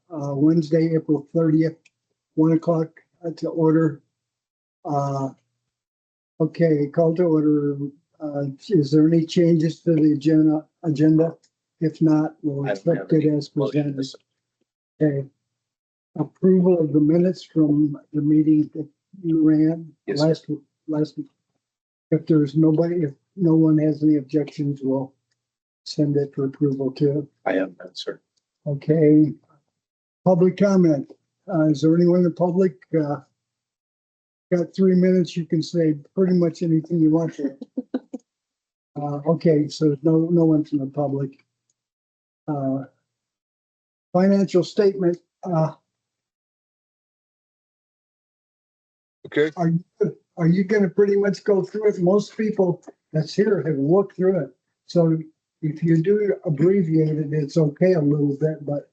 Wednesday, April 30th, 1 o'clock to order. Okay, call to order. Is there any changes to the agenda? If not, we'll accept it as presented. Okay. Approval of the minutes from the meeting that you ran last. If there's nobody, if no one has any objections, we'll send it for approval too. I have none, sir. Okay. Public comment. Is there anyone in the public? Got 3 minutes. You can say pretty much anything you want to. Okay, so no one from the public. Financial statement. Okay. Are you going to pretty much go through it? Most people that's here have looked through it. So if you do abbreviate it, it's okay a little bit, but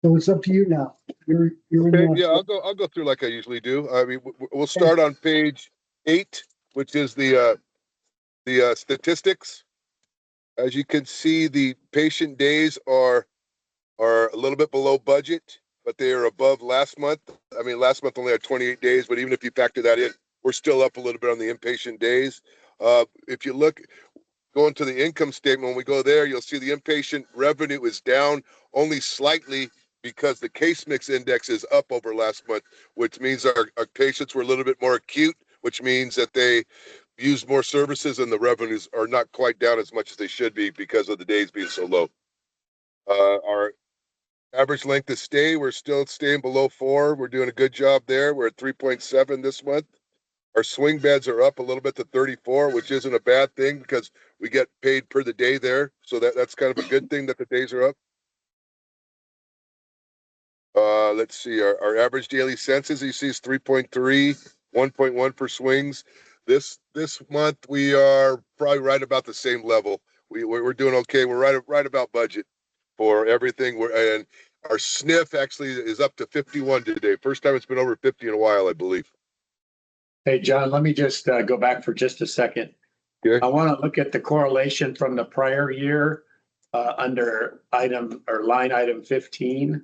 so it's up to you now. You're Okay, yeah, I'll go through like I usually do. I mean, we'll start on page 8, which is the statistics. As you can see, the patient days are a little bit below budget, but they are above last month. I mean, last month only had 28 days, but even if you factor that in, we're still up a little bit on the inpatient days. If you look, going to the income statement, when we go there, you'll see the inpatient revenue is down only slightly because the case mix index is up over last month, which means our patients were a little bit more acute, which means that they use more services and the revenues are not quite down as much as they should be because of the days being so low. Our average length of stay, we're still staying below 4. We're doing a good job there. We're at 3.7 this month. Our swing beds are up a little bit to 34, which isn't a bad thing because we get paid per the day there. So that's kind of a good thing that the days are up. Let's see, our average daily census, you see, is 3.3, 1.1 for swings. This month, we are probably right about the same level. We're doing okay. We're right about budget for everything. And our SNF actually is up to 51 today. First time it's been over 50 in a while, I believe. Hey, John, let me just go back for just a second. Okay. I want to look at the correlation from the prior year under line item 15.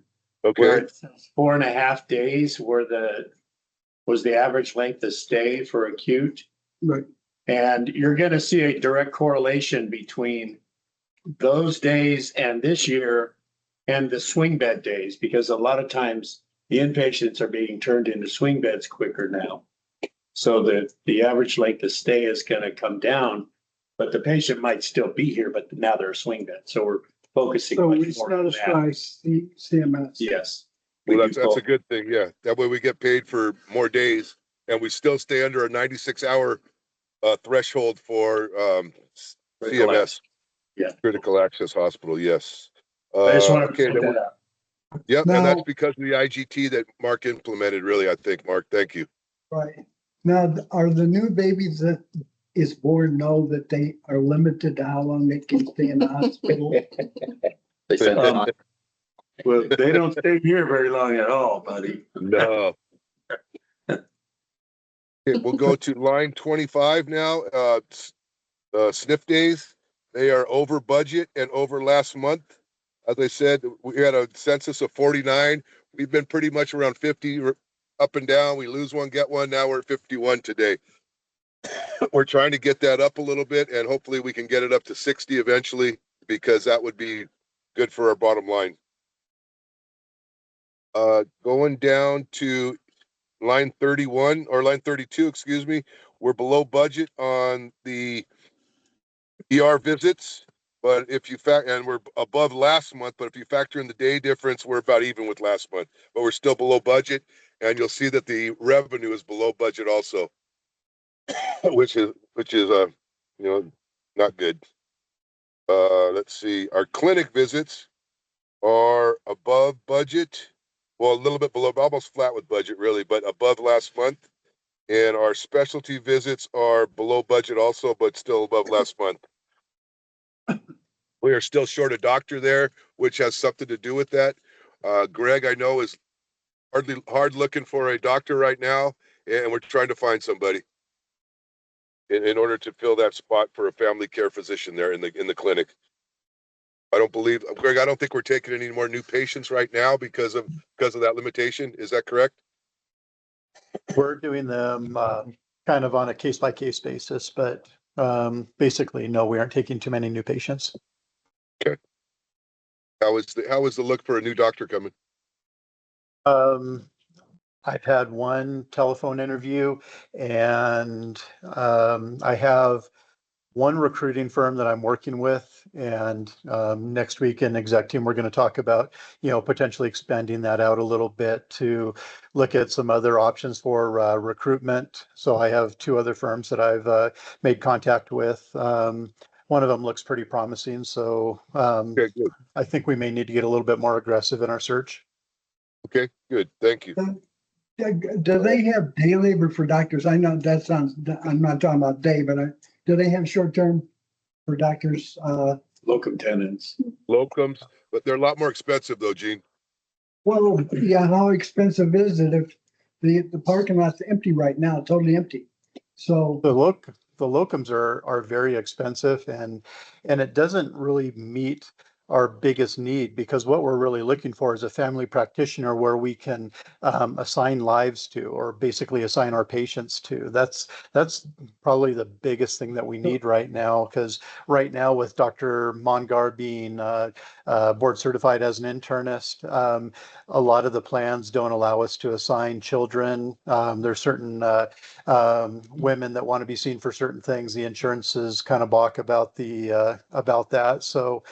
Where Okay. it says 4.5 days was the average length of stay for acute. Right. And you're going to see a direct correlation between those days and this year and the swing bed days, because a lot of times the inpatients are being turned into swing beds quicker now. So the average length of stay is going to come down, but the patient might still be here, but now they're a swing bed. So we're focusing So much we more on satisfy that. CMS. Yes. Well, that's a good thing. Yeah. That way we get paid for more days and we still stay under a 96-hour threshold for CMS. Yeah. Critical access hospital. Yes. I just want to okay. point that out. Yep. Now, and that's because of the IGT that Mark implemented, really, I think. Mark, thank you. right. Now, are the new babies that is born know that they are limited to how long they can stay in the hospital? They said well, they don't stay here very long at all, buddy. No. Okay, we'll go to line 25 now. SNF days, they are over budget and over last month. As I said, we had a census of 49. We've been pretty much around 50 up and down. We lose one, get one. Now we're at 51 today. We're trying to get that up a little bit, and hopefully we can get it up to 60 eventually, because that would be good for our bottom line. Going down to line 31 or line 32, excuse me, we're below budget on the ER visits, but if you and we're above last month, but if you factor in the day difference, we're about even with last month, but we're still below budget, and you'll see that the revenue is below budget also, which is not good. Let's see, our clinic visits are above budget. Well, a little bit below, almost flat with budget, really, but above last month. And our specialty visits are below budget also, but still above last month. We are still short a doctor there, which has something to do with that. Greg, I know, is hard looking for a doctor right now, and we're trying to find somebody in order to fill that spot for a family care physician there in the clinic. I don't believe, Greg, I don't think we're taking any more new patients right now because of that limitation. Is that correct? We're doing them kind of on a case by case basis, but basically, no, we aren't taking too many new patients. Okay. How is the look for a new doctor coming? I've had one telephone interview, and I have one recruiting firm that I'm working with, and next week in exec team, we're going to talk about, potentially expanding that out a little bit to look at some other options for recruitment. So I have two other firms that I've made contact with. One of them looks pretty promising, so Okay, good. I think we may need to get a little bit more aggressive in our search. Okay, good. Thank you. Do they have day labor for doctors? I know that sounds, I'm not talking about day, but do they have short term for doctors? Locum tenens. Locums, but they're a lot more expensive though, Gene. Well, yeah, how expensive is it if the parking lot's empty right now, totally empty? So, The locums are very expensive, and it doesn't really meet our biggest need, because what we're really looking for is a family practitioner where we can assign lives to, or basically assign our patients to. That's probably the biggest thing that we need right now, because right now with Dr. Mongar being board certified as an internist, a lot of the plans don't allow us to assign children. There's certain women that want to be seen for certain things. The insurances kind of balk about that. So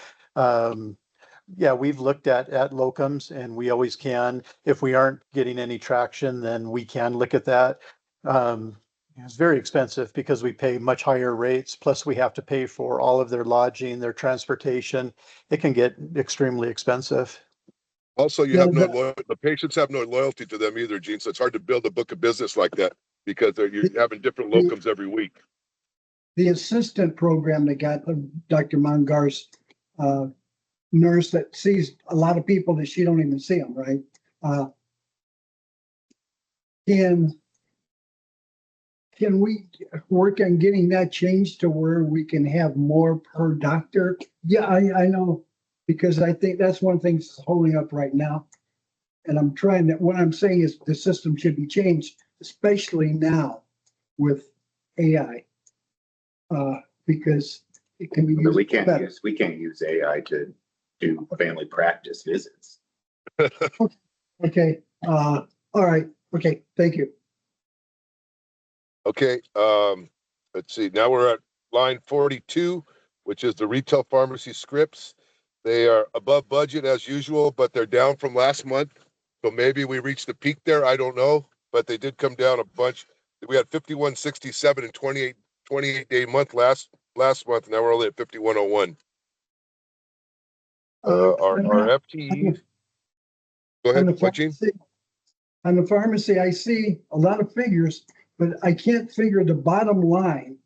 yeah, we've looked at locums, and we always can. If we aren't getting any traction, then we can look at that. It's very expensive because we pay much higher rates, plus we have to pay for all of their lodging, their transportation. It can get extremely expensive. Also, you Yeah, have the patients have no loyalty to them either, Gene. So it's hard to build a book of business like that because you're having different locums every week. the assistant program that got Dr. Mongar's nurse that sees a lot of people that she don't even see them, right? Can we work on getting that changed to where we can have more per doctor? Yeah, I know, because I think that's one thing that's holding up right now. And what I'm saying is the system should be changed, especially now with AI. Because it can be But used better. we can't use AI to do family practice visits. Okay, all right, okay, thank you. Okay, let's see. Now we're at line 42, which is the retail pharmacy scripts. They are above budget as usual, but they're down from last month. So maybe we reached the peak there. I don't know, but they did come down a bunch. We had 5167 and 28 day month last month. Now we're only at 5101. Our FTEs. Go ahead, what, Gene? On the pharmacy, I see a lot of figures, but I can't figure the bottom line,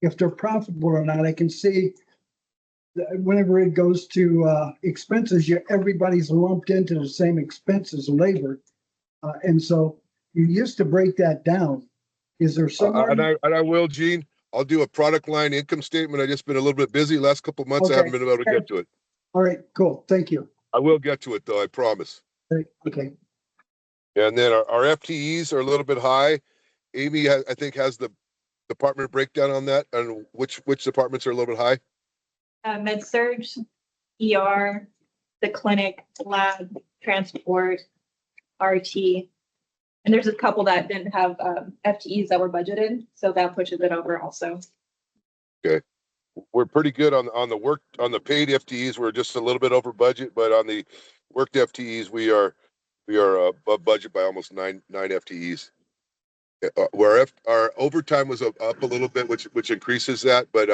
if they're profitable or not. I can see that whenever it goes to expenses, everybody's lumped into the same expenses, labor. And so you used to break that down. Is there somewhere? And I will, Gene. I'll do a product line income statement. I just been a little bit busy last couple of months. Okay. I haven't been able to get to it. All right, cool. Thank you. I will get to it though, I promise. Okay. And then our FTEs are a little bit high. Amy, I think, has the department breakdown on that, and which departments are a little bit high. Med surg, ER, the clinic, lab, transport, RT. And there's a couple that didn't have FTEs that were budgeted, so that pushes it over also. Okay. We're pretty good on the paid FTEs. We're just a little bit over budget, but on the worked FTEs, we are above budget by almost nine FTEs. Where our overtime was up a little bit, which increases that, but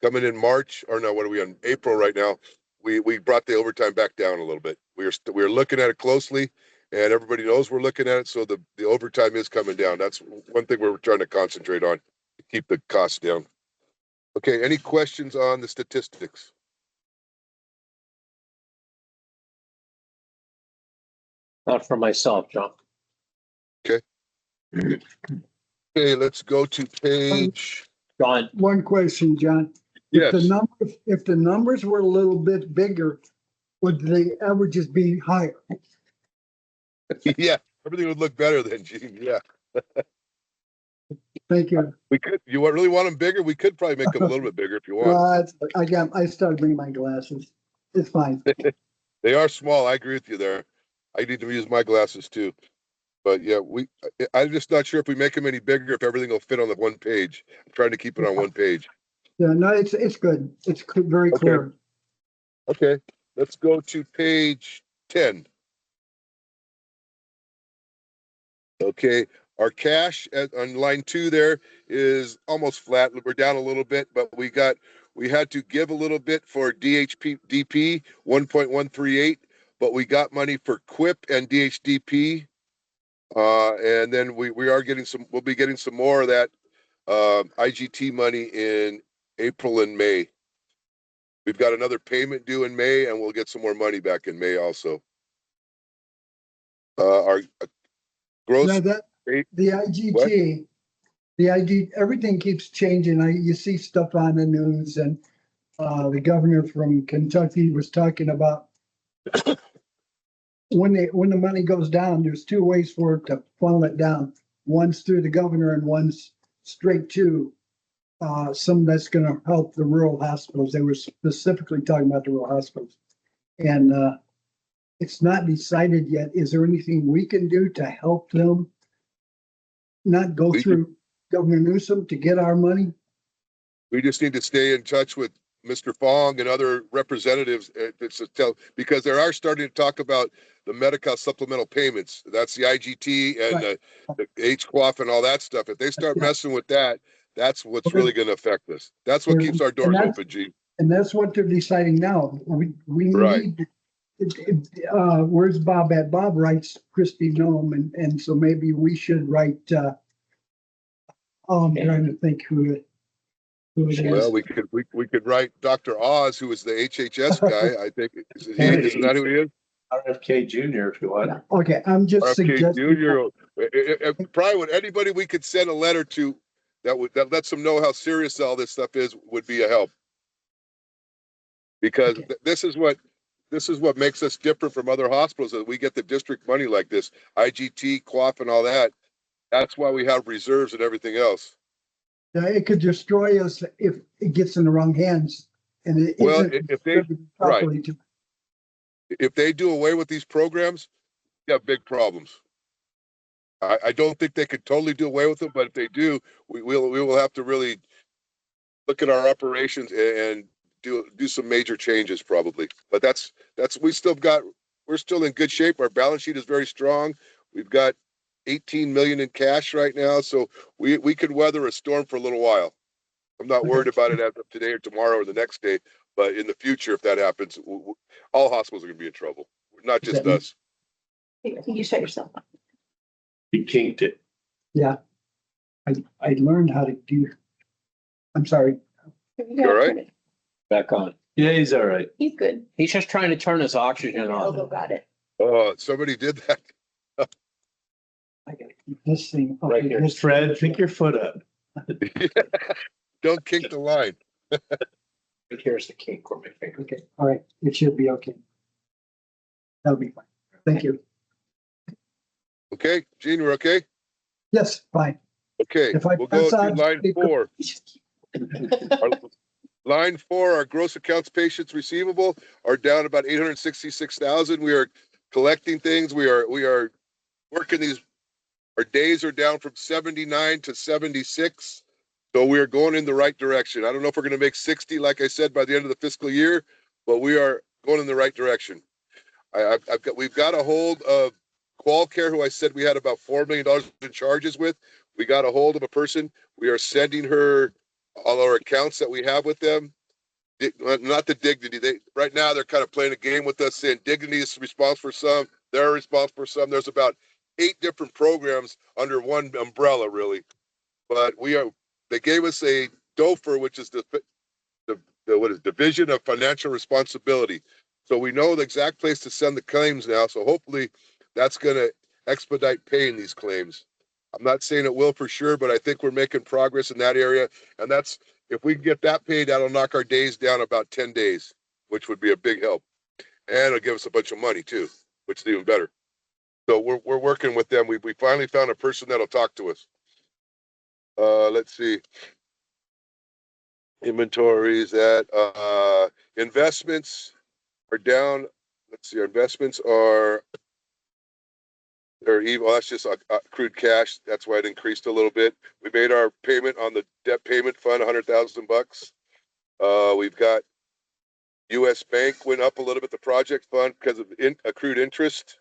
coming in March, or no, what are we on, April right now? We brought the overtime back down a little bit. We're looking at it closely, and everybody knows we're looking at it. So the overtime is coming down. That's one thing we're trying to concentrate on to keep the costs down. Okay, any questions on the statistics? Not for myself, John. Okay, let's go to page. John, One question, John. If the Yes. numbers were a little bit bigger, would the averages be higher? Yeah, everything would look better then, Gene. Yeah. Thank you. We could, really want them bigger? We could probably make them a little bit bigger if you want. I started bringing my glasses. It's fine. They are small. I agree with you there. I need to use my glasses too. But yeah, I'm just not sure if we make them any bigger, if everything will fit on the one page. I'm trying to keep it on one page. Yeah, no, it's good. It's very Okay. clear. Okay, let's go to page 10. Okay, our cash on line 2 there is almost flat. We're down a little bit, but we had to give a little bit for DP 1.138, but we got money for QUIP and DHDP. And then we'll be getting some more of that IGT money in April and May. We've got another payment due in May, and we'll get some more money back in May also. Our gross. Now the IGT, everything keeps changing. You see stuff on the news, and the governor from Kentucky was talking about when the money goes down, there's two ways for it to funnel it down. One's through the governor, and one's straight to some that's going to help the rural hospitals. They were specifically talking about the rural hospitals, and it's not decided yet. Is there anything we can do to help them not go through Governor Newsom to get our money? We just need to stay in touch with Mr. Fong and other representatives because they are starting to talk about the Medi-Cal supplemental payments. That's the IGT and the HQAF and all that stuff. If they start messing with that, that's what's really going to affect us. That's what keeps our doors open, G. And that's what they're deciding now. We need. Where's Bob at? Bob writes Christy Nome, and so maybe we should write. I'm trying to think who it is. Well, we could write Dr. Oz, who is the HHS guy. I think isn't that who he is? RFK Jr. if you want. Yeah. Okay, I'm just RFK suggesting. Jr. Probably anybody we could send a letter to that lets them know how serious all this stuff is would be a help. Because this is what makes us different from other hospitals, that we get the district money like this, IGT, QUAF, and all that. That's why we have reserves and everything else. It could destroy us if it gets in the wrong hands, and it Well, isn't if they properly to. If they do away with these programs, we have big problems. I don't think they could totally do away with them, but if they do, we will have to really look at our operations and do some major changes probably. But we're still in good shape. Our balance sheet is very strong. We've got 18 million in cash right now, so we could weather a storm for a little while. I'm not worried about it as of today or tomorrow or the next day, but in the future, if that happens, all hospitals are going to be in trouble, not just us. You shut yourself up. He kinked it. Yeah, I learned how to do. I'm sorry. You all right? Back on. Yeah, he's all right. He's good. He's just trying to turn his oxygen Elbow on. got it. Oh, somebody did that. I gotta keep this thing. Right here. this- Fred, pick your foot up. Don't kink the line. Here's the kink where my finger. Okay, all right, it should be okay. That'll be fine. Thank you. Okay, Gene, we're okay? Yes, fine. Okay, If I we'll go pass to out, line it- 4. Line 4, our gross accounts patients receivable are down about 866,000. We are collecting things. We are working these. Our days are down from 79 to 76. So we are going in the right direction. I don't know if we're going to make 60, like I said, by the end of the fiscal year, but we are going in the right direction. We've got a hold of QualCare, who I said we had about $4 million in charges with. We got a hold of a person. We are sending her all our accounts that we have with them. Not the Dignity. Right now they're kind of playing a game with us, saying Dignity is responsible for some, they're responsible for some. There's about 8 different programs under one umbrella, really. But they gave us a DOFR, which is the Division of Financial Responsibility. So we know the exact place to send the claims now. So hopefully that's going to expedite paying these claims. I'm not saying it will for sure, but I think we're making progress in that area. And that's if we can get that paid, that'll knock our days down about 10 days, which would be a big help. And it'll give us a bunch of money too, which is even better. So we're working with them. We finally found a person that'll talk to us. Let's see. Inventories at investments are down. Let's see, our investments are even. Well, that's just accrued cash. That's why it increased a little bit. We made our payment on the debt payment fund, $100,000. We've got U.S. Bank went up a little bit. The project fund because of accrued interest.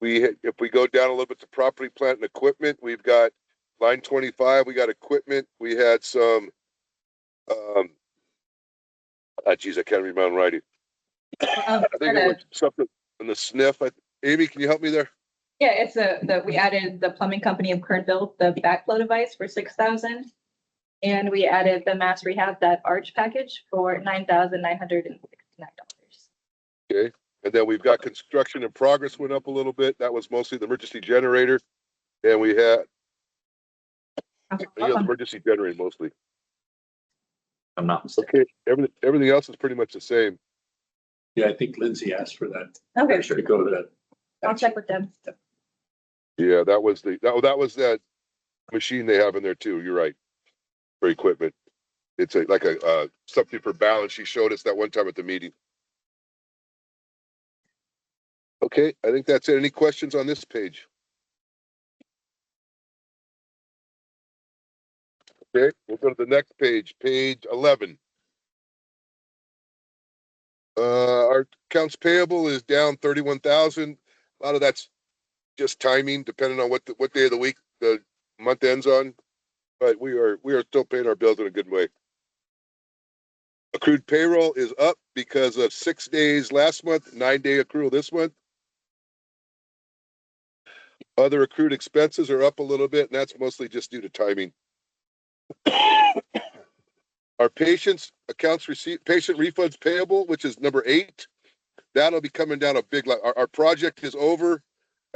If we go down a little bit to property, plant, and equipment, we've got line 25. We got equipment. We had some. Geez, I can't read my own writing. I think it was something in the sniff. Amy, can you help me there? Yeah, it's we added the plumbing company of Kernville, the backflow device for 6,000. And we added the mass rehab, that arch package for $9,969. Okay. And then we've got construction in progress went up a little bit. That was mostly the emergency generator. And we had the emergency generator mostly. I'm not mistaken. Okay. Everything else is pretty much the same. Yeah, I think Lindsay asked for that. Okay, Should go to that. I'll check with them. Yeah, that was that machine they have in there too. You're right. For equipment. It's like a something for balance. She showed us that one time at the meeting. Okay, I think that's it. Any questions on this page? Okay, we'll go to the next page, page 11. Our accounts payable is down 31,000. A lot of that's just timing, depending on what day of the week the month ends on. But we are still paying our bills in a good way. Accrued payroll is up because of 6 days last month, 9-day accrual this month. Other accrued expenses are up a little bit, and that's mostly just due to timing. Our patient refunds payable, which is number 8, that'll be coming down a big lot. Our project is over.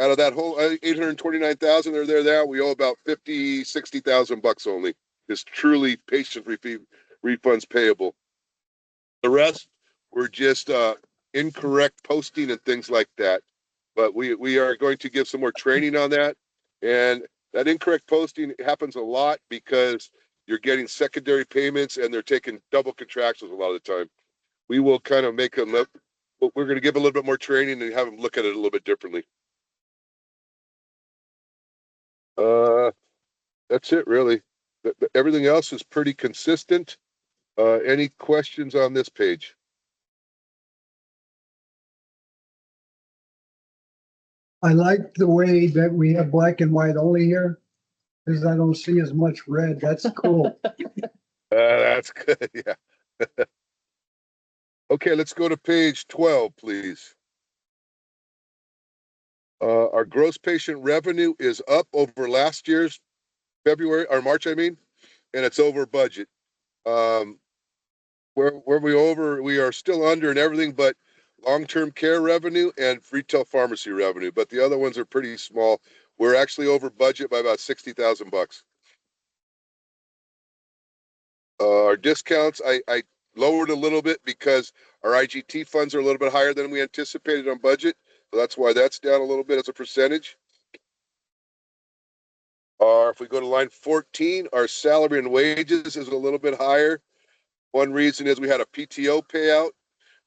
Out of that whole 829,000, they're there now. We owe about 60,000 bucks only. Is truly patient refunds payable. The rest were just incorrect posting and things like that. But we are going to give some more training on that. And that incorrect posting happens a lot because you're getting secondary payments and they're taking double contractions a lot of the time. We will kind of make them look, but we're going to give a little bit more training and have them look at it a little bit differently. That's it really. Everything else is pretty consistent. Any questions on this page? I like the way that we have black and white only here, because I don't see as much red. That's cool. That's good. Yeah. Okay, let's go to page 12, please. Our gross patient revenue is up over last year's February or March, I mean, and it's over budget. Where we over, we are still under in everything but long-term care revenue and retail pharmacy revenue, but the other ones are pretty small. We're actually over budget by about 60,000 bucks. Our discounts, I lowered a little bit because our IGT funds are a little bit higher than we anticipated on budget. So that's why that's down a little bit as a percentage. If we go to line 14, our salary and wages is a little bit higher. One reason is we had a PTO payout.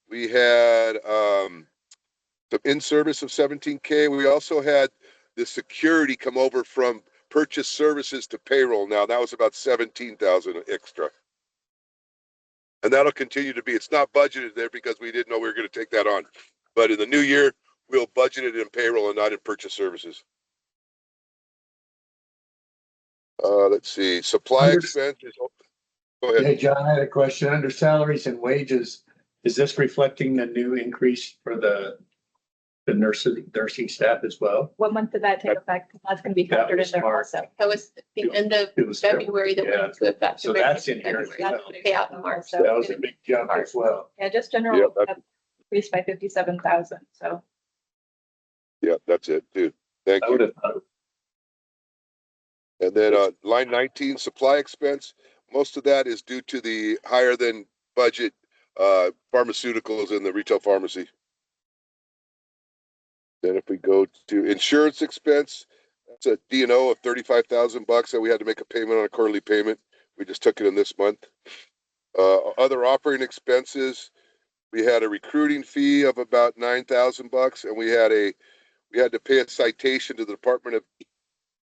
We had some in-service of 17K. We also had the security come over from purchase services to payroll. Now that was about 17,000 extra. And that'll continue to be, it's not budgeted there because we didn't know we were going to take that on. But in the new year, we'll budget it in payroll and not in purchase services. Let's see, supply expenses. Go ahead. Hey, John, I had a question. Under salaries and wages, is this reflecting the new increase for the nursing staff as well? What month did that take effect? That's going to be That factored in was there March. also. That was the end of It was February that went yeah. into effect. So that's in here. That's what pay out in March. So That was a big jump as well. yeah, just general Yeah, that's- increased by 57,000. So Yeah, that's it, dude. Thank I you. would have thought And then line 19, supply expense. most of that is due to the higher than budget pharmaceuticals in the retail pharmacy. Then if we go to insurance expense, that's a D&O of $35,000 that we had to make a payment on a quarterly payment. We just took it in this month. Other operating expenses, we had a recruiting fee of about $9,000, and we had to pay a citation to the Department of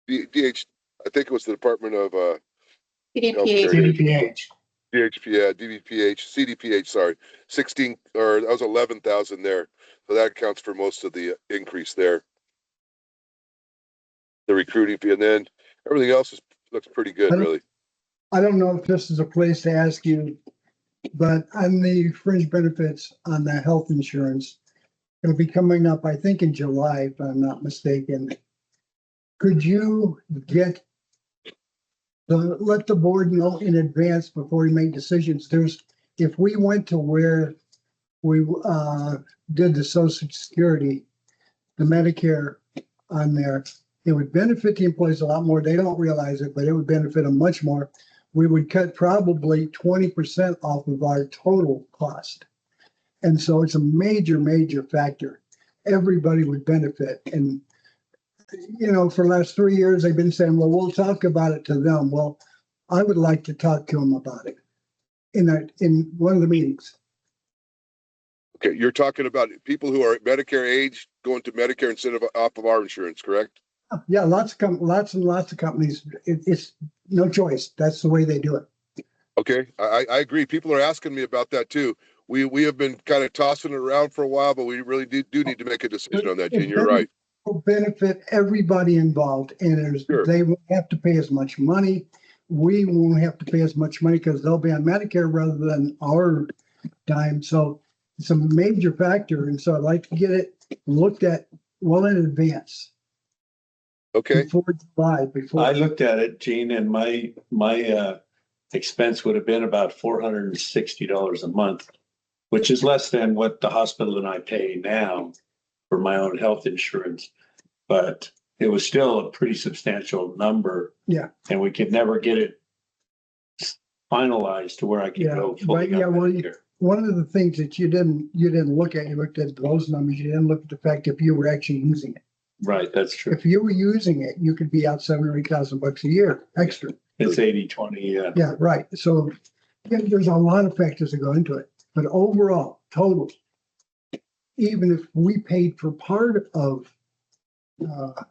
DH. I think it was the Department of CDPH. CDPH. CDPH, sorry, 16, or that was 11,000 there. So that accounts for most of the increase there. The recruiting fee, and then everything else looks pretty good, really. I don't know if this is a place to ask you, but on the fringe benefits on the health insurance, it'll be coming up, I think, in July, if I'm not mistaken. Could you let the board know in advance before we make decisions? If we went to where we did the Social Security, the Medicare on there, it would benefit the employees a lot more. They don't realize it, but it would benefit them much more. We would cut probably 20% off of our total cost. And so it's a major, major factor. Everybody would benefit. And, you know, for the last 3 years, they've been saying, well, we'll talk about it to them. Well, I would like to talk to them about it in one of the meetings. Okay, you're talking about people who are at Medicare age going to Medicare instead of off of our insurance, correct? Yeah, lots and lots of companies. It's no choice. That's the way they do it. Okay, I agree. People are asking me about that too. We have been kind of tossing it around for a while, but we really do need to make a decision on that, Gene. You're right. Will benefit everybody involved, and Sure. they won't have to pay as much money. We won't have to pay as much money because they'll be on Medicare rather than our dime. So it's a major factor, and so I'd like to get it looked at well in advance. Okay, Before July, I looked at it, Gene, and my expense would have been about $460 a month, which is less than what the hospital and I pay now for my own health insurance. But it was still a pretty substantial number. Yeah. And we could never get it finalized to where I could go fully on Medicare. One of the things that you didn't look at, you looked at those numbers. You didn't look at the fact if you were actually using it. Right, that's true. If you were using it, you could be out $7,000 or $8,000 a year extra. It's 80-20, yeah. Yeah, right. So yeah, there's a lot of factors that go into it. But overall, total, even if we paid for part of the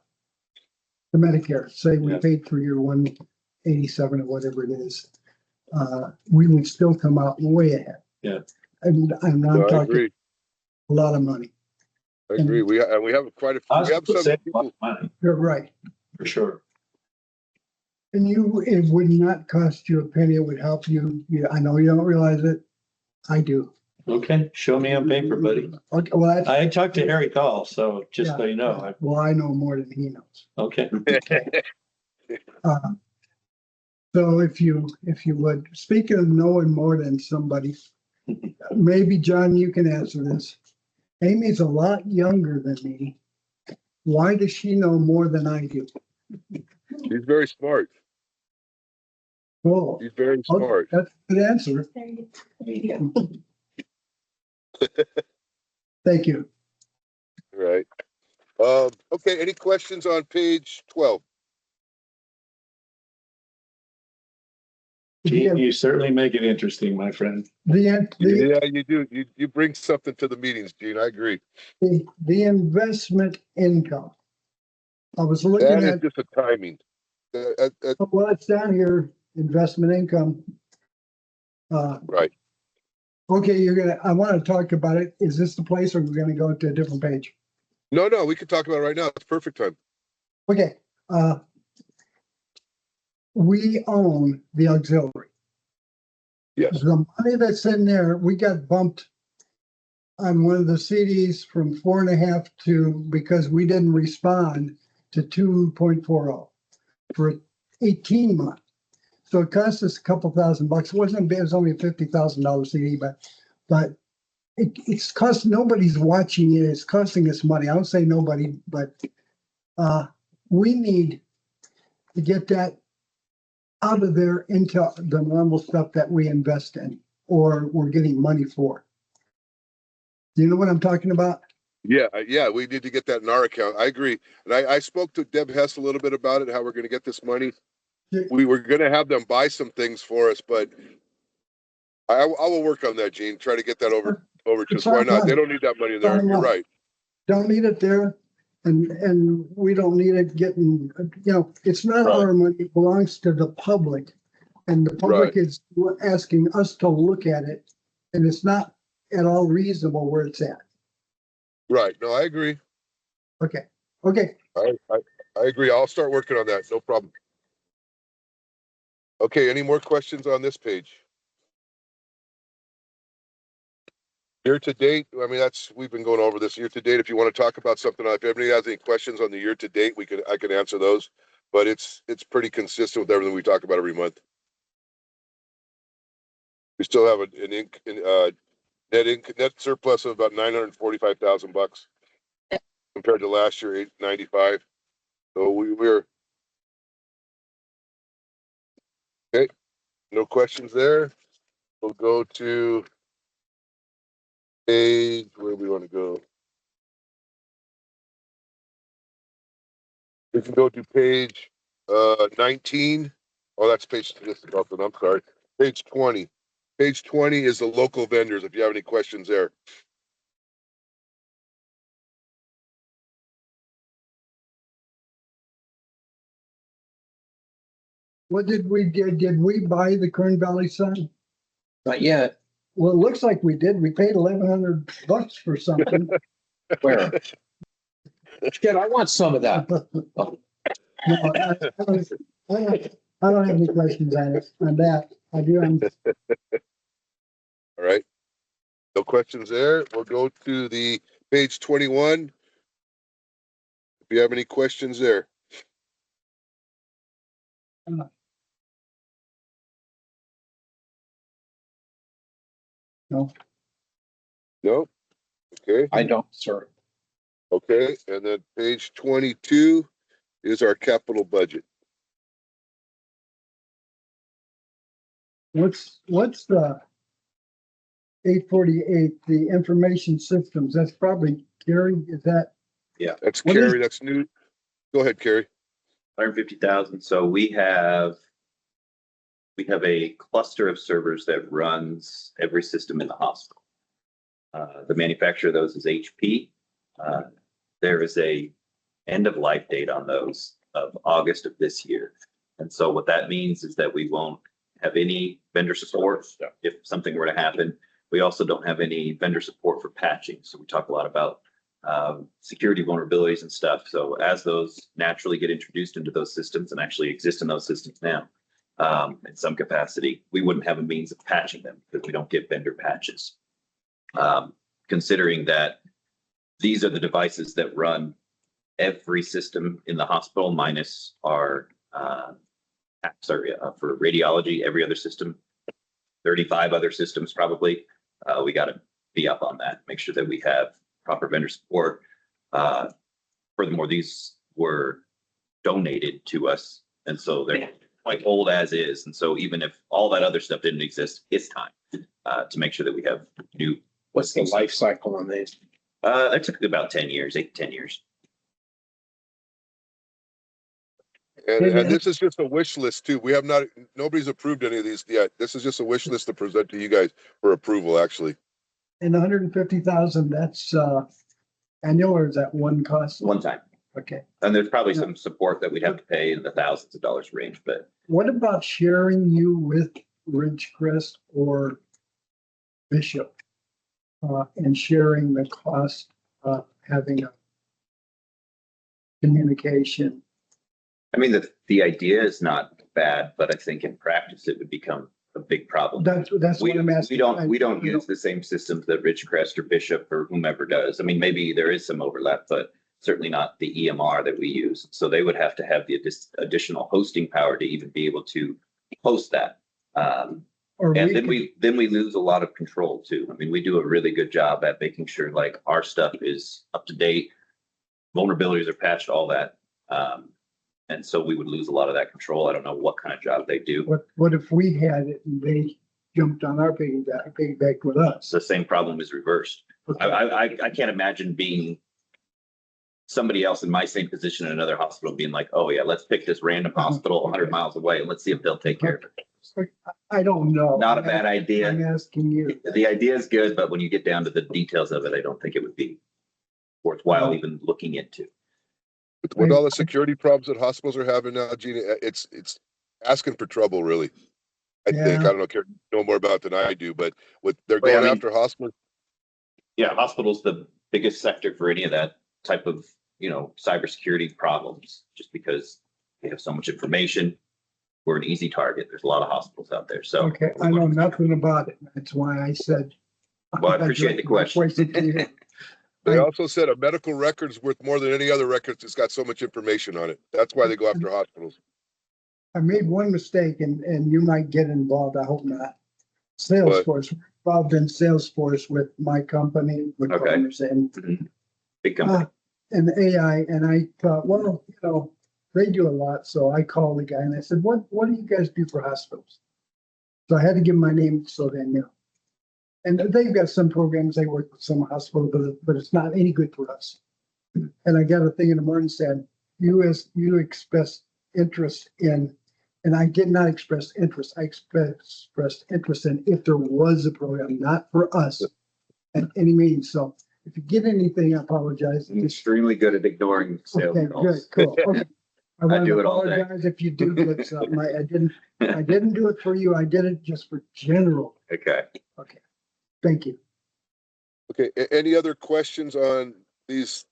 Medicare, say we paid for your 187 or whatever it is, we would still come out way ahead. Yeah. And I'm not I talking agree. a lot of money. I agree. We have quite a few. We have some people. Money, You're right. for sure. And it would not cost you a penny. It would help you. I know you don't realize it. I do. Okay, show me on paper, buddy. Okay, well, I talked to Harry Call, so just Yeah. so you know. well, I know more than he knows. Okay. So if you would, speaking of knowing more than somebody, maybe John, you can answer this. Amy's a lot younger than me. Why does she know more than I do? She's very smart. Well, She's very smart. that's a good answer. There you go. Thank you. Right. Okay, any questions on page 12? Gene, you certainly make it interesting, my friend. Yeah, you do. You bring something to the meetings, Gene. I agree. The investment income. I was looking That is at, just a timing. well, it's down here, investment income. Right. Okay, I want to talk about it. Is this the place or we're going to go to a different page? No, we can talk about it right now. It's perfect time. Okay, we own the auxiliary. Yes. The money that's in there, we got bumped on one of the CDs from 4.5 to, because we didn't respond, to 2.40 for 18 months. So it cost us a couple $1,000. It wasn't big, it was only a $50,000 CD, but it's cost, nobody's watching it. It's costing us money. I don't say nobody, but we need to get that out of there into the normal stuff that we invest in or we're getting money for. Do you know what I'm talking about? Yeah, yeah, we need to get that in our account. I agree. And I spoke to Deb Hess a little bit about it, how we're gonna get this money. Yeah. We were gonna have them buy some things for us, but I will work on that, Gene, try to get that over to us. Why not? They don't need that money in there. You're right. Don't need it there. And we don't need it getting, it's not our money, it belongs to the public. And the public is asking us to look at it. And it's not at all reasonable where it's at. Right. No, I agree. Okay. I agree. I'll start working on that. No problem. Okay, any more questions on this page? Year to date, I mean, we've been going over this year to date. If you want to talk about something, if anybody has any questions on the year to date, I can answer those. But it's pretty consistent with everything we talk about every month. We still have net surplus of about $945,000 compared to last year, $895. So we're okay. No questions there. We'll go to page, where do we want to go? We can go to page 19. Oh, that's page statistical. I'm sorry. Page 20. Page 20 is the local vendors. If you have any questions there. What did we get? Did we buy the Kern Valley Sun? Not yet. Well, it looks like we did. We paid $1,100 for something. Where? Shit, I want some of that. No, I don't have any questions on that. I do. All right. No questions there. We'll go to the page 21. If you have any questions there. No. No? Okay. I don't, sir. Okay. And then page 22 is our capital budget. What's the 848, the information systems? That's probably Gary, is that? That's What Carrie. That's new. Go ahead, Carrie. 150,000. So we have a cluster of servers that runs every system in the hospital. The manufacturer of those is HP. There is a end of life date on those of August of this year. And so what that means is that we won't have any vendor support if something were to happen. We also don't have any vendor support for patching. So we talk a lot about security vulnerabilities and stuff. So as those naturally get introduced into those systems and actually exist in those systems now, in some capacity, we wouldn't have a means of patching them because we don't get vendor patches. Considering that these are the devices that run every system in the hospital minus our for radiology, every other system, 35 other systems probably. We got to be up on that, make sure that we have proper vendor support. Furthermore, these were donated to us, and so they're like old as is. And so even if all that other stuff didn't exist, it's time to make sure that we have new. What's the life cycle on these? That took about 10 years, 8 to 10 years. And this is just a wish list too. We have nobody's approved any of these yet. This is just a wish list to present to you guys for approval, actually. And 150,000, that's annual, or is that one cost? One time. Okay. And there's probably some support that we'd have to pay in the thousands of dollars range, but What about sharing you with Ridgecrest or Bishop and sharing the cost of having a communication? I mean, the idea is not bad, but I think in practice it would become a big problem. That's what I'm asking. We don't use the same systems that Ridgecrest or Bishop or whomever does. I mean, maybe there is some overlap, but certainly not the EMR that we use. So they would have to have the additional hosting power to even be able to host that. And then we lose a lot of control too. I mean, we do a really good job at making sure like our stuff is up to date, vulnerabilities are patched, all that. And so we would lose a lot of that control. I don't know what kind of job they do. What if we had it and they jumped on our piggyback with us? The same problem is reversed. I can't imagine being somebody else in my same position in another hospital being like, oh yeah, let's pick this random hospital 100 miles away and let's see if they'll take care of it. I don't know. Not a bad I'm idea. asking you. The idea is good, but when you get down to the details of it, I don't think it would be worthwhile even looking into. With all the security problems that hospitals are having now, Gina, it's asking for trouble, really. I think, I don't know, Karen, you know more about it than I do, but they're Well, going I mean, after hospitals. Yeah, hospitals, the biggest sector for any of that type of, cybersecurity problems, just because they have so much information. We're an easy target. There's a lot of hospitals out there. So, Okay, I know nothing about it. That's why I said. well, I appreciate the question. They also said a medical record is worth more than any other records. It's got so much information on it. That's why they go after hospitals. I made one mistake and you might get involved. I hope not. Salesforce, involved in Salesforce with my company, with Okay. partners and Big company. and AI. And I thought, well, they do a lot. So I called the guy and I said, what do you guys do for hospitals? So I had to give my name so they knew. And they've got some programs, they work with some hospital, but it's not any good for us. And I got a thing in the morning said, you expressed interest in, and I did not express interest. I expressed interest in if there was a program, not for us at any means. So if you get anything, I apologize. I'm extremely good at ignoring sales Okay, good, calls. cool. Okay. I want do to it all day. apologize if you do get something. I didn't do it for you. I did it just for general. Okay. Okay. Thank you. Okay, any other questions on these?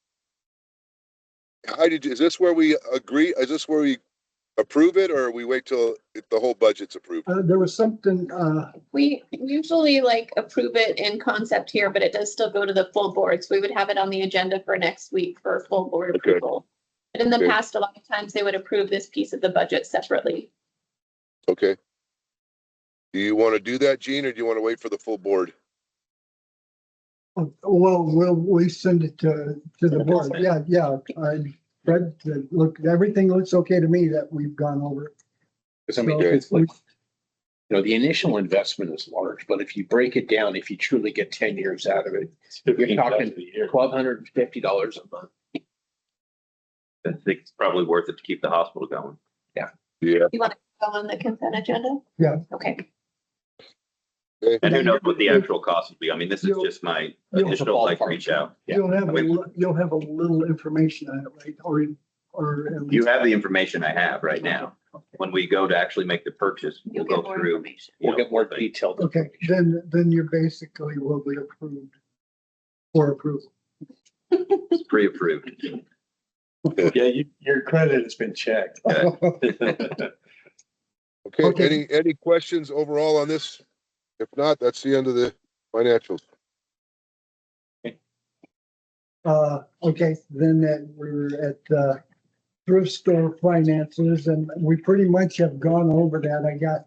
Heidi, is this where we agree? Is this where we approve it, or we wait till the whole budget's approved? There was something, We usually approve it in concept here, but it does still go to the full board. So we would have it on the agenda for next week for full board Okay. approval. But in the Okay. past, a lot of times they would approve this piece of the budget separately. Okay. Do you want to do that, Gene, or do you want to wait for the full board? well, we send it to the board. Yeah. Fred, look, everything looks okay to me that we've gone over. Because I mean, So, it's like, the initial investment is large, but if you break it down, if you truly get 10 years out of it, you're talking $1,250 a month. I think it's probably worth it to keep the hospital going. Yeah. You want to go on the consent agenda? Yeah. Okay. Okay. And who knows what the actual cost would be? I mean, this is just my initial reach out. You'll have a little information on it, right? Or at You least. have the information I have right now. Okay. When we go to actually make the purchase, we'll You'll get go more through. information. We'll get more detailed. Okay, then you're basically will be approved for approval. It's pre-approved. Yeah, your credit has been checked. Okay, any questions overall on this? If not, that's the end of the financials. Okay, then we're at thrift store finances, and we pretty much have gone over that. I got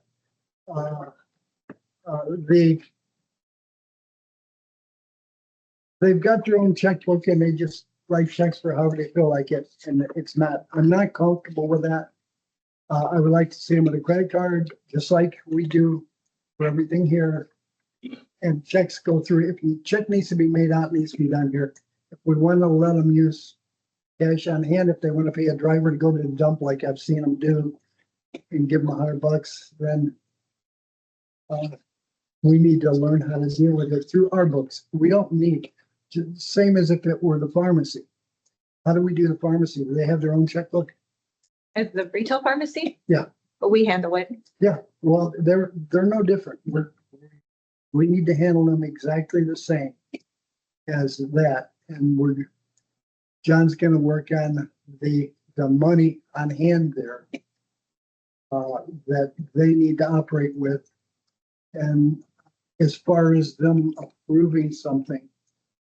they've got their own checkbook and they just write checks for however they feel like it, and I'm not comfortable with that. I would like to see them with a credit card, just like we do for everything here. And checks go through. If a check needs to be made out, it needs to be done here. If we want to let them use cash on hand, if they want to pay a driver to go to the dump like I've seen them do and give them $100, then we need to learn how to deal with it through our books. We don't need, same as if it were the pharmacy. How do we do the pharmacy? Do they have their own checkbook? As the retail pharmacy? Yeah. But we handle it. Yeah, well, they're no different. We need to handle them exactly the same as that. And John's gonna work on the money on hand there that they need to operate with. And as far as them approving something,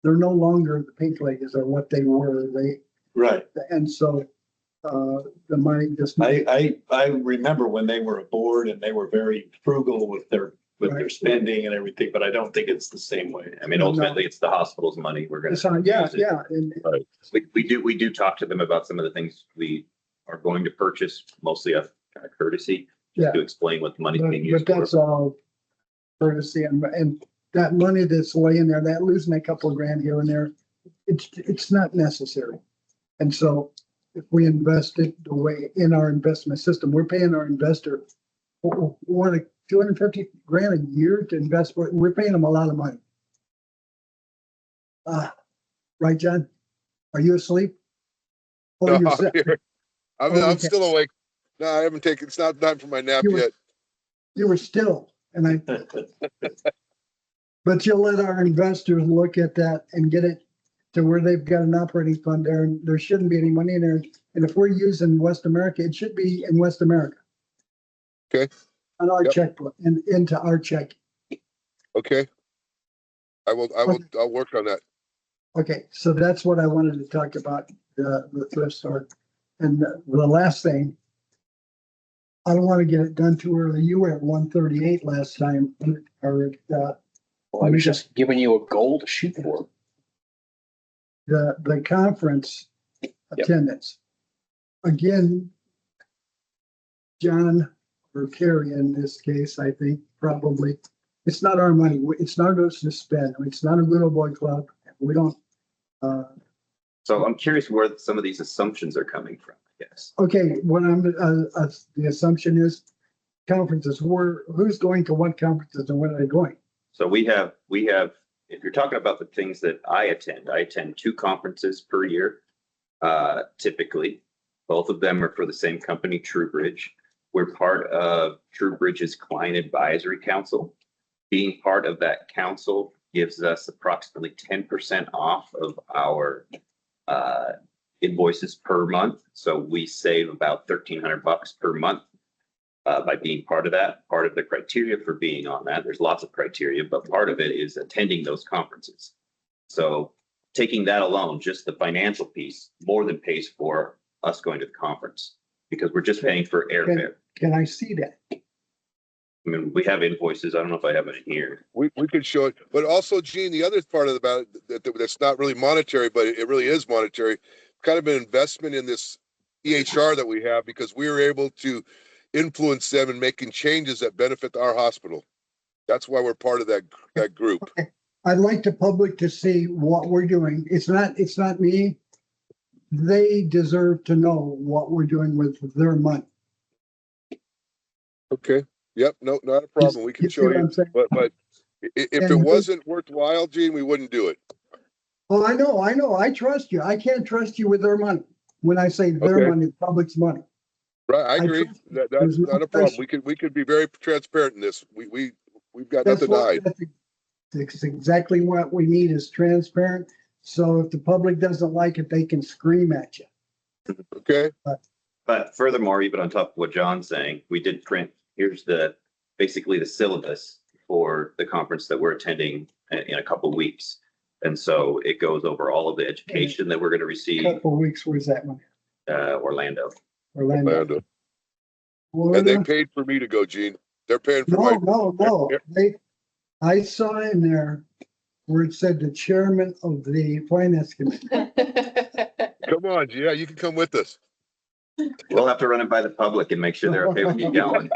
they're no longer the pink ladies or what they were. Right. And so the money just. I remember when they were a board and they were very frugal with their Right. spending and everything, but I don't think it's the same way. I mean, ultimately, it's the hospital's money. We're gonna. Yeah, use it. yeah. And We do talk to them about some of the things we are going to purchase mostly a kind of courtesy, Yeah. just to explain what the money's being But used for. that's all courtesy and that money that's laying there, that losing a couple of grand here and there, it's not necessary. And so if we invest it the way in our investment system, we're paying our investor what, 250 grand a year to invest. We're paying them a lot of money. Right, John? Are you asleep? Oh, No, you're I'm set. here. I'm Okay. still awake. No, I haven't taken, it's not time for my nap You were- yet. You were still, but you'll let our investors look at that and get it to where they've got an operating fund there, and there shouldn't be any money in there. And if we're using West America, it should be in West America. Okay. On our Yep. checkbook and into our check. Okay. I'll work on that. Okay, so that's what I wanted to talk about, the thrift store. And the last thing, I don't want to get it done too early. You were at 138 last time, or Well, I was just giving you a goal to shoot for. the conference attendance. Again, John or Carrie in this case, I think probably, it's not our money. It's not ours to spend. It's not a little boy club. We don't. So I'm curious where some of these assumptions are coming from, I guess. Okay, what I'm, the assumption is conferences, who's going to what conferences and when are they going? So we have, if you're talking about the things that I attend 2 conferences per year. Typically, both of them are for the same company, TrueBridge. We're part of TrueBridge's Client Advisory Council. Being part of that council gives us approximately 10% off of our invoices per month. So we save about $1,300 per month by being part of that. Part of the criteria for being on that, there's lots of criteria, but part of it is attending those conferences. So taking that alone, just the financial piece, more than pays for us going to the conference because we're just paying for airfare. Can I see that? I mean, we have invoices. I don't know if I have it in here. We could show it, but also, Gene, the other part of about it that's not really monetary, but it really is monetary, kind of an investment in this EHR that we have because we were able to influence them in making changes that benefit our hospital. That's why we're part of that group. Okay. I'd like the public to see what we're doing. It's not me. They deserve to know what we're doing with their money. Okay. Yep. No, not a problem. We can see show what you. I'm saying? But if it wasn't worthwhile, Gene, we wouldn't do it. Oh, I know. I trust you. I can't trust you with their money. When I say their Okay. money, the public's money. Right. I agree. trust you. That's There's no not a problem. question. We could be very transparent in this. We've got That's nothing to what, hide. that's exactly what we need is transparent. So if the public doesn't like it, they can scream at you. Okay. But furthermore, even on top of what John's saying, we did print, here's basically the syllabus for the conference that we're attending in a couple of weeks. And so it goes over all of the education that we're going to receive. Couple of weeks, where's that one? Orlando. Orlando. And they paid for me to go, Gene. They're paying for my. No. I saw in there where it said the chairman of the finance committee. Come on, yeah, you can come with us. We'll have to run it by the public and make sure they're okay with you going.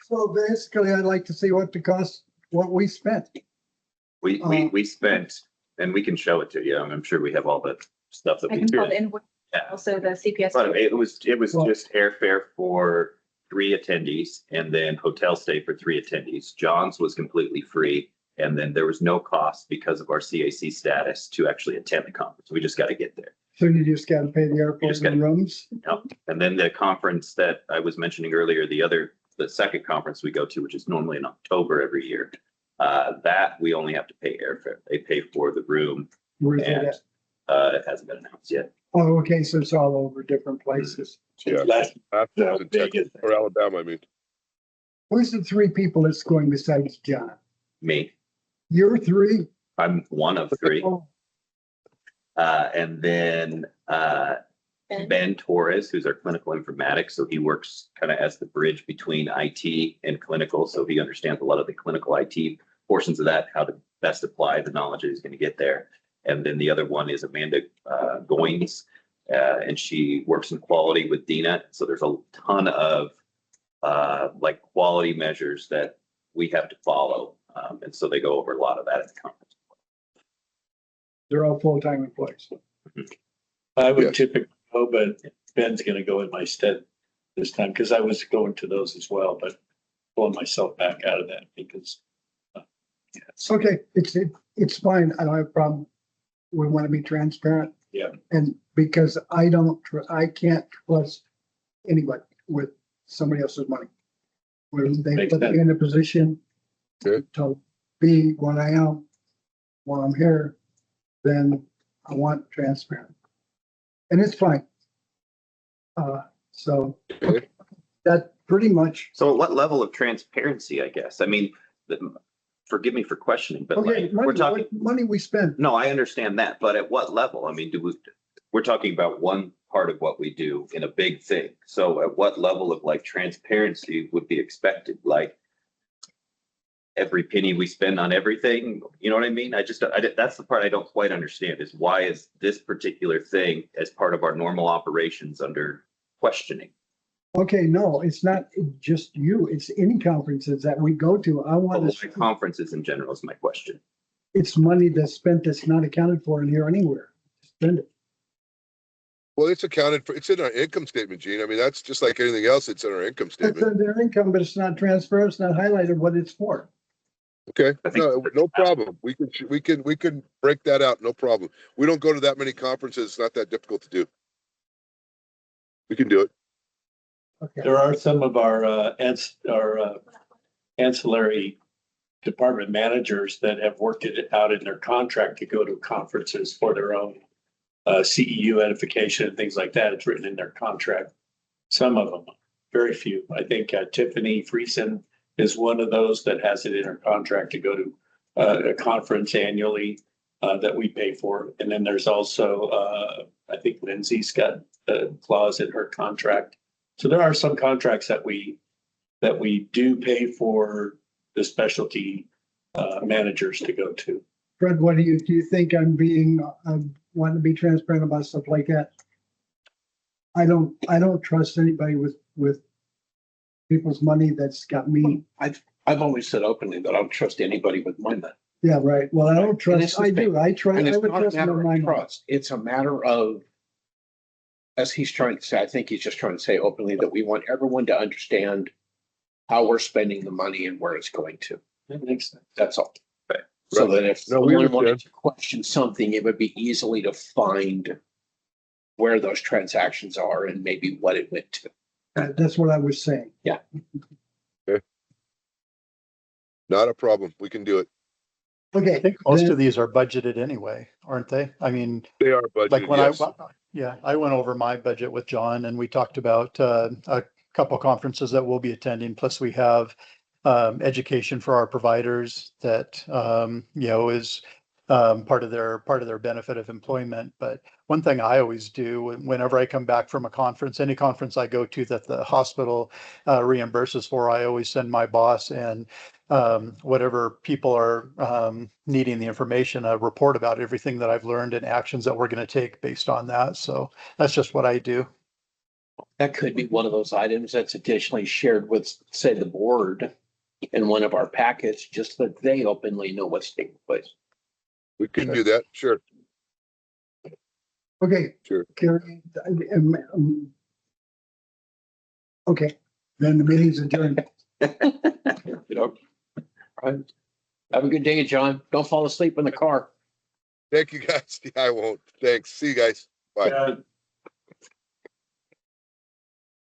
So basically, I'd like to see what we spent. We spent, and we can show it to you. I'm sure we have all the stuff that I we can call did. the invoice, Yeah. also the CPS. But it was Well- just airfare for 3 attendees and then hotel stay for 3 attendees. John's was completely free. And then there was no cost because of our CAC status to actually attend the conference. We just got to get there. So you just got to pay the airport just gotta- and rooms. Yep. And then the conference that I was mentioning earlier, the second conference we go to, which is normally in October every year, that we only have to pay airfare. They pay for the room. Where's it And at? it hasn't been announced yet. Oh, okay, so it's all over different places. Yeah. After in Texas or Alabama, I mean. Who's the 3 people that's going besides John? Me, You're 3? I'm one of 3. Oh, And then Ben Torres, who's our clinical informatics. So he works kind of as the bridge between IT and clinical. So he understands a lot of the clinical IT portions of that, how to best apply the knowledge that he's going to get there. And then the other one is Amanda Goins. and she works in quality with Dina. So there's a ton of like quality measures that we have to follow. And so they go over a lot of that at the conference. They're all full-time employees. I would Yes. typically go, but Ben's gonna go in my stead this time, because I was going to those as well, but pulling myself back out of that because. It's okay. It's fine. I don't have a problem. We want to be transparent. Yeah. And because I can't trust anybody with somebody else's money. When they Makes put me sense. in a position Good. to be what I am while I'm here, then I want transparent. And it's fine. So Okay. that pretty much, So at what level of transparency, I guess? I mean, forgive me for questioning, but okay, like, we're talking, what money we spend. no, I understand that, but at what level? I mean, we're talking about one part of what we do in a big thing. So at what level of like transparency would be expected? Like every penny we spend on everything, you know what I mean? That's the part I don't quite understand is why is this particular thing as part of our normal operations under questioning? Okay, no, it's not just you. It's any conferences that we go to. I Well, want to, conferences in general is my question. it's money that's spent that's not accounted for in here anywhere. Spend it. Well, it's accounted for. It's in our income statement, Gene. I mean, that's just like anything else. It's in our income It's statement. their income, but it's not transferred. It's not highlighted what it's for. Okay, I think no problem. We can break that out. No problem. We don't go to that many conferences. It's not that difficult to do. We can do it. Okay. There are some of our ancillary department managers that have worked it out in their contract to go to conferences for their own CEU edification and things like that. It's written in their contract. Some of them, very few. I think Tiffany Friesen is one of those that has it in her contract to go to a conference annually that we pay for. And then there's also, I think Lindsay's got a clause in her contract. So there are some contracts that we do pay for the specialty managers to go to. Fred, what do you think I'm wanting to be transparent about stuff like that? I don't trust anybody with people's money that's got me. I've always said openly that I don't trust anybody with my money. Yeah, right. Well, I don't And trust, it's the I do. thing. I try, And I it's would not a trust matter my of money. trust. It's a matter of, as he's trying to say, I think he's just trying to say openly that we want everyone to understand how we're spending the money and where it's going to. That makes sense. That's all. Right. So that if No, we someone wanted understand. to question something, it would be easily to find where those transactions are and maybe what it went to. That's what I was saying. Not a problem. We can do it. I Okay. think most then- of these are budgeted anyway, aren't they? I mean, They are like budgeted, when yes. I went over my budget with John and we talked about a couple conferences that we'll be attending. Plus we have education for our providers that is part of their benefit of employment. But one thing I always do whenever I come back from a conference, any conference I go to that the hospital reimburses for, I always send my boss and whatever people are needing the information, a report about everything that I've learned and actions that we're going to take based on that. So that's just what I do. That could be one of those items that's additionally shared with, say, the board in one of our packets, just that they openly know what's taking place. We can do that. Sure. Okay. Sure. Carrie, okay, then the meeting's adjourned. You know? Right. Have a good day, John. Don't fall asleep in the car. Thank you, guys. Yeah, I won't. Thanks. See you guys. Bye.